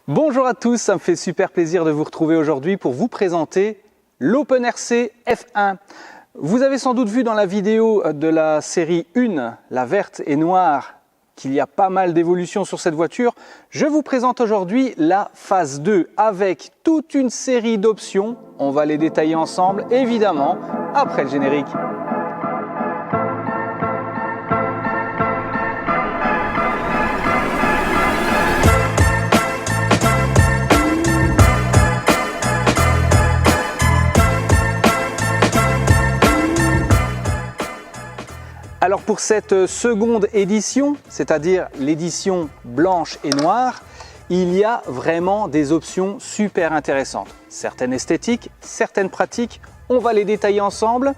Bonjour à tous, ça me fait super plaisir de vous retrouver aujourd'hui pour vous présenter l'OpenRC F1. Vous avez sans doute vu dans la vidéo de la série 1, la verte et noire, qu'il y a pas mal d'évolutions sur cette voiture. Je vous présente aujourd'hui la phase 2 avec toute une série d'options. On va les détailler ensemble, évidemment, après le générique. Alors pour cette seconde édition, c'est-à-dire l'édition blanche et noire, il y a vraiment des options super intéressantes. Certaines esthétiques, certaines pratiques, on va les détailler ensemble.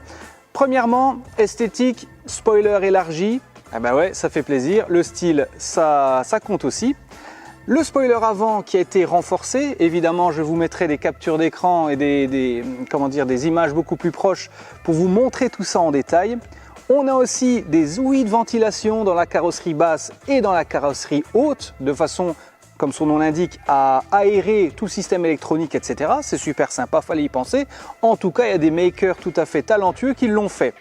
Premièrement, esthétique, spoiler élargi, ah ben ouais, ça fait plaisir. Le style, ça compte aussi. Le spoiler avant qui a été renforcé, évidemment je vous mettrai des captures d'écran et des images beaucoup plus proches pour vous montrer tout ça en détail. On a aussi des ouïes de ventilation dans la carrosserie basse et dans la carrosserie haute, de façon, comme son nom l'indique, à aérer tout le système électronique, etc. C'est super sympa, fallait y penser. En tout cas, il y a des makers tout à fait talentueux qui l'ont fait.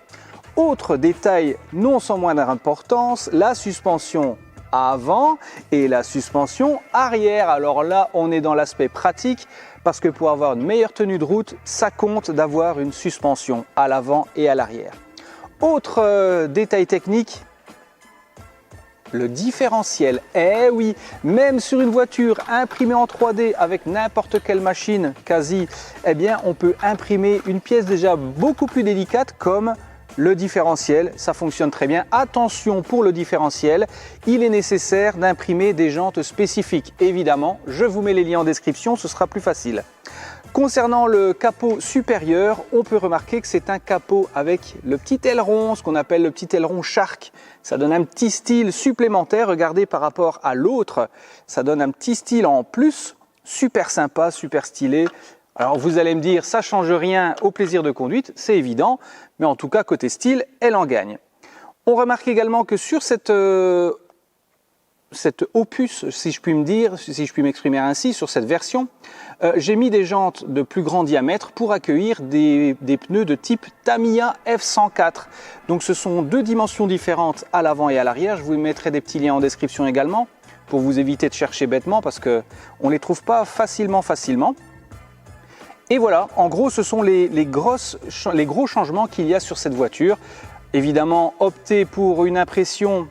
Autre détail non sans moindre importance, la suspension avant et la suspension arrière. Alors là, on est dans l'aspect pratique, parce que pour avoir une meilleure tenue de route, ça compte d'avoir une suspension à l'avant et à l'arrière. Autre détail technique, le différentiel. Eh oui, même sur une voiture imprimée en 3D avec n'importe quelle machine quasi, eh bien on peut imprimer une pièce déjà beaucoup plus délicate comme le différentiel. Ça fonctionne très bien. Attention pour le différentiel, il est nécessaire d'imprimer des jantes spécifiques. Évidemment, je vous mets les liens en description, ce sera plus facile. Concernant le capot supérieur, on peut remarquer que c'est un capot avec le petit aileron, ce qu'on appelle le petit aileron Shark. Ça donne un petit style supplémentaire, regardez par rapport à l'autre, ça donne un petit style en plus, super sympa, super stylé. Alors vous allez me dire, ça change rien au plaisir de conduite, c'est évident, mais en tout cas côté style, elle en gagne. On remarque également que sur cette opus, si je puis m'exprimer ainsi, sur cette version, j'ai mis des jantes de plus grand diamètre pour accueillir des pneus de type Tamiya F104. Donc ce sont deux dimensions différentes à l'avant et à l'arrière. Je vous mettrai des petits liens en description également pour vous éviter de chercher bêtement parce qu'on ne les trouve pas facilement. Et voilà, en gros, ce sont les gros changements qu'il y a sur cette voiture. Évidemment, opter pour une impression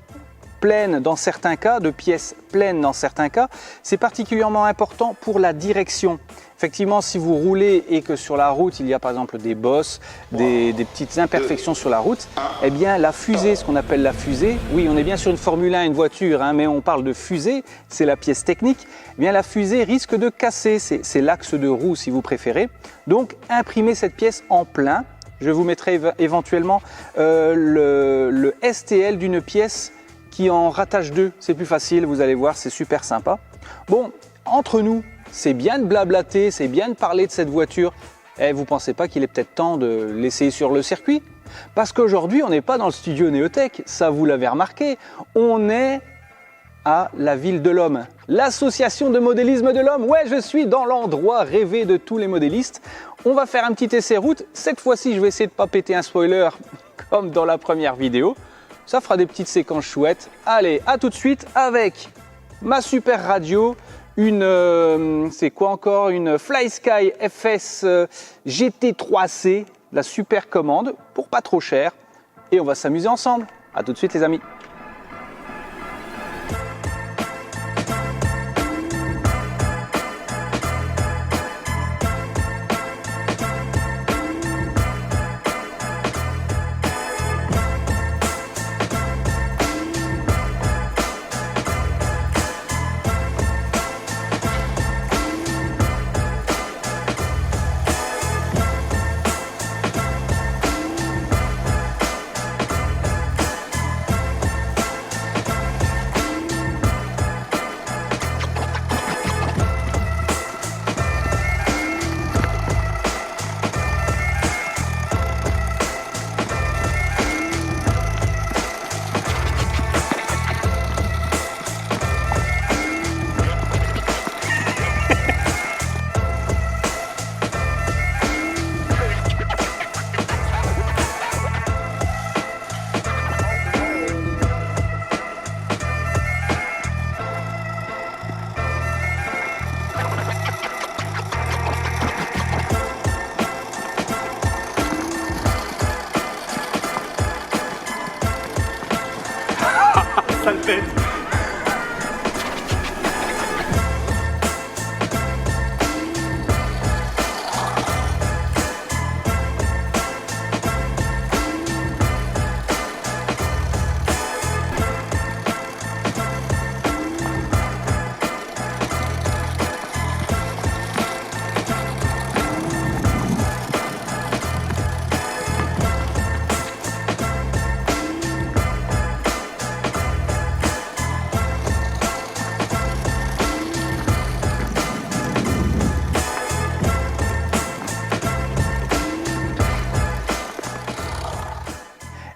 pleine dans certains cas, de pièces pleines dans certains cas, c'est particulièrement important pour la direction. Effectivement, si vous roulez et que sur la route, il y a par exemple des bosses, des petites imperfections sur la route, eh bien la fusée, ce qu'on appelle la fusée, oui, on est bien sur une Formule 1, une voiture, hein, mais on parle de fusée, c'est la pièce technique, eh bien la fusée risque de casser, c'est l'axe de roue si vous préférez. Donc, imprimez cette pièce en plein. Je vous mettrai éventuellement le STL d'une pièce qui en rattache deux, c'est plus facile, vous allez voir, c'est super sympa. Bon, entre nous, c'est bien de blablater, c'est bien de parler de cette voiture. Et vous ne pensez pas qu'il est peut-être temps de l'essayer sur le circuit? Parce qu'aujourd'hui, on n'est pas dans le studio Néotech, ça vous l'avez remarqué, on est à la Ville de l'Homme, l'association de modélisme de l'Homme. Ouais, je suis dans l'endroit rêvé de tous les modélistes. On va faire un petit essai route. Cette fois-ci, je vais essayer de ne pas péter un spoiler comme dans la première vidéo. Ça fera des petites séquences chouettes. Allez, à tout de suite avec ma super radio, c'est quoi encore, une FlySky FS GT3C, la super commande pour pas trop cher. Et on va s'amuser ensemble. À tout de suite les amis. tête.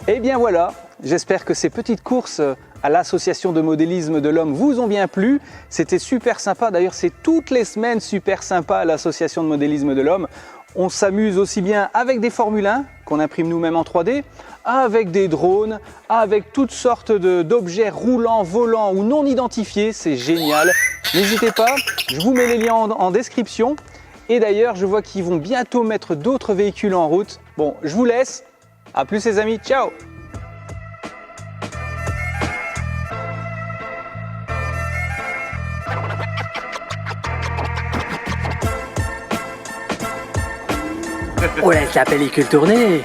Et bien voilà, j'espère que ces petites courses à l'association de modélisme de l'homme vous ont bien plu. C'était super sympa, d'ailleurs c'est toutes les semaines super sympa à l'association de modélisme de l'homme. On s'amuse aussi bien avec des Formule 1 qu'on imprime nous-mêmes en 3D, avec des drones, avec toutes sortes d'objets roulants, volants ou non identifiés, c'est génial. N'hésitez pas, je vous mets les liens en description. Et d'ailleurs, je vois qu'ils vont bientôt mettre d'autres véhicules en route. Bon, je vous laisse. A plus les amis, ciao! On laisse la pellicule tourner.